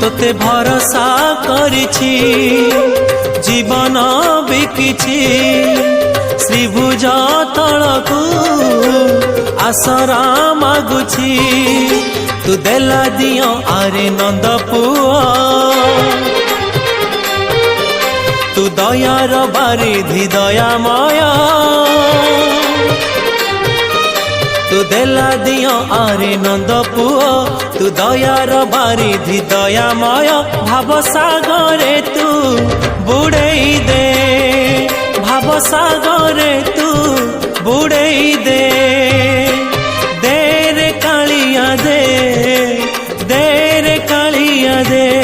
তোতে ভরসা করেছি জীবন বিকিছি শ্রীভুজ তলকু আসরা মাগুছি তু দেলা দিও আরে নন্দ পুଅ তু দয়ার বারিধি দয়াময় তু দেলা দিও আরে নন্দ পুଅ তু দয়ার বারিধি দয়াময় ভাব সাগরে তু বুড়েই দে ভাব সাগরে তু বুড়েই দে দে রে কালিয়া দে রে কালিয়া দে।